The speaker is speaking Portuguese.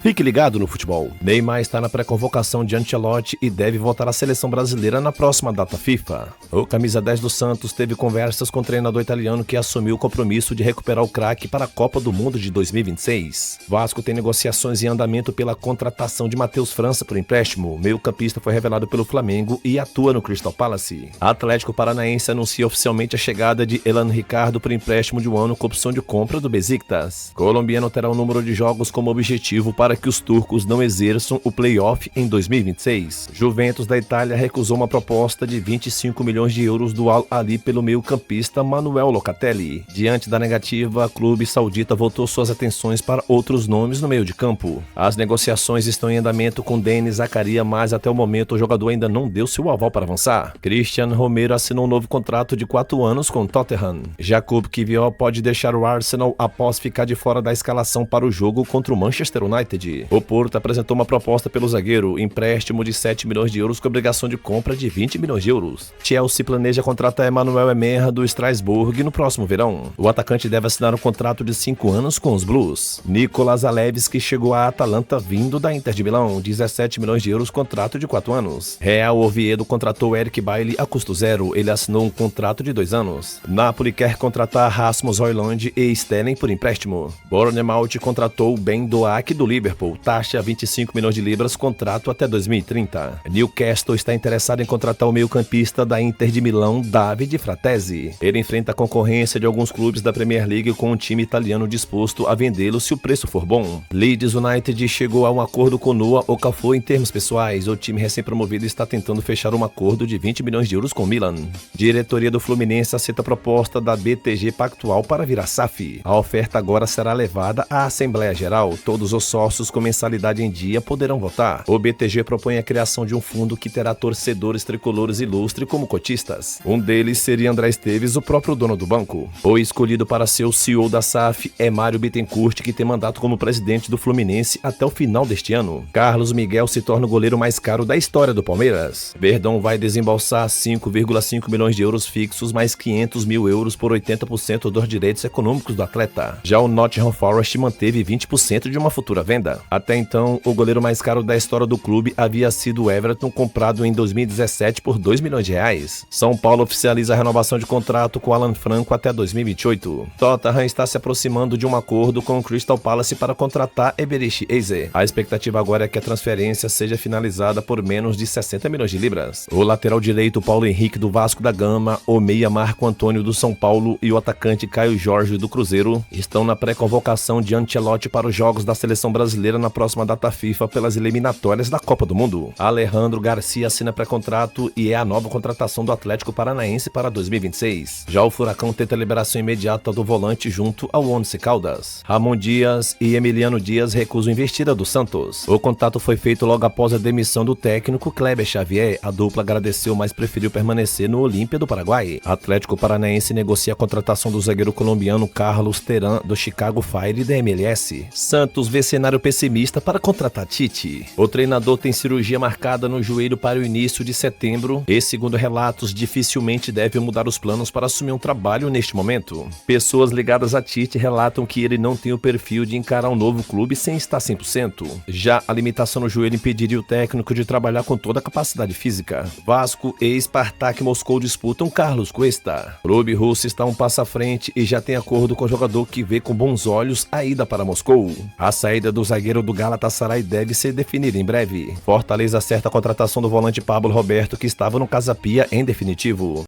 Fique ligado no futebol. Neymar está na pré-convocação de Ancelotti e deve voltar à seleção brasileira na próxima data FIFA. O camisa 10 do Santos teve conversas com o treinador italiano que assumiu o compromisso de recuperar o craque para a Copa do Mundo de 2026. Vasco tem negociações em andamento pela contratação de Matheus França por empréstimo. O meio-campista foi revelado pelo Flamengo e atua no Crystal Palace. Atlético Paranaense anuncia oficialmente a chegada de Elan Ricardo por empréstimo de um ano com opção de compra do Besiktas. Colombiano terá um número de jogos como objetivo para que os turcos não exerçam o play-off em 2026. Juventus da Itália recusou uma proposta de 25 milhões de euros do Al Ahly pelo meio-campista Manuel Locatelli. Diante da negativa, o clube saudita voltou suas atenções para outros nomes no meio de campo. As negociações estão em andamento com Denis Zakaria, mas até o momento o jogador ainda não deu seu aval para avançar. Christian Romero assinou um novo contrato de 4 anos com o Tottenham. Jakub Kiwior pode deixar o Arsenal após ficar de fora da escalação para o jogo contra o Manchester United. O Porto apresentou uma proposta pelo zagueiro, empréstimo de 7 milhões de euros com obrigação de compra de 20 milhões de euros. Chelsea planeja contratar Emmanuel Emerra do Strasbourg no próximo verão. O atacante deve assinar um contrato de 5 anos com os Blues. Nicolas Alevski chegou à Atalanta vindo da Inter de Milão, 17 milhões de euros, contrato de 4 anos. Real Oviedo contratou Eric Bailly a custo zero, ele assinou um contrato de 2 anos. Napoli quer contratar Rasmus Højlund e Sterling por empréstimo. Bournemouth contratou Ben Doak do Liverpool, taxa 25 milhões de libras, contrato até 2030. Newcastle está interessado em contratar o meio-campista da Inter de Milão, Davide Fratesi. Ele enfrenta a concorrência de alguns clubes da Premier League com um time italiano disposto a vendê-lo se o preço for bom. Leeds United chegou a um acordo com Noah Okafor em termos pessoais. O time recém-promovido está tentando fechar um acordo de 20 milhões de euros com o Milan. Diretoria do Fluminense aceita a proposta da BTG Pactual para virar SAF. A oferta agora será levada à Assembleia Geral. Todos os sócios com mensalidade em dia poderão votar. O BTG propõe a criação de um fundo que terá torcedores tricolores ilustres como cotistas. Um deles seria André Esteves, o próprio dono do banco. O escolhido para ser o CEO da SAF é Mário Bittencourt, que tem mandato como presidente do Fluminense até o final deste ano. Carlos Miguel se torna o goleiro mais caro da história do Palmeiras. Verdão vai desembolsar 5,5 milhões de euros fixos mais 500 mil euros por 80% dos direitos econômicos do atleta. Já o Nottingham Forest manteve 20% de uma futura venda. Até então, o goleiro mais caro da história do clube havia sido o Everton, comprado em 2017 por 2 milhões de reais. São Paulo oficializa a renovação de contrato com Alan Franco até 2028. Tottenham está se aproximando de um acordo com o Crystal Palace para contratar Eberechi Eze. A expectativa agora é que a transferência seja finalizada por menos de 60 milhões de libras. O lateral direito Paulo Henrique do Vasco da Gama, o meia Marco Antônio do São Paulo e o atacante Caio Jorge do Cruzeiro estão na pré-convocação de Ancelotti para os jogos da seleção brasileira na próxima data FIFA pelas eliminatórias da Copa do Mundo. Alejandro Garcia assina pré-contrato e é a nova contratação do Atlético Paranaense para 2026. Já o Furacão tenta a liberação imediata do volante junto ao Once Caldas. Ramon Dias e Emiliano Dias recusam investida do Santos. O contato foi feito logo após a demissão do técnico Kleber Xavier. A dupla agradeceu, mas preferiu permanecer no Olímpia do Paraguai. Atlético Paranaense negocia a contratação do zagueiro colombiano Carlos Terán do Chicago Fire da MLS. Santos vê cenário pessimista para contratar Tite. O treinador tem cirurgia marcada no joelho para o início de setembro e, segundo relatos, dificilmente deve mudar os planos para assumir um trabalho neste momento. Pessoas ligadas a Tite relatam que ele não tem o perfil de encarar um novo clube sem estar 100%. Já a limitação no joelho impediria o técnico de trabalhar com toda a capacidade física. Vasco e Spartak Moscou disputam Carlos Cuesta. O clube russo está um passo à frente e já tem acordo com o jogador que vê com bons olhos a ida para Moscou. A saída do zagueiro do Galatasaray deve ser definida em breve. Fortaleza acerta a contratação do volante Pablo Roberto, que estava no Casa Pia em definitivo.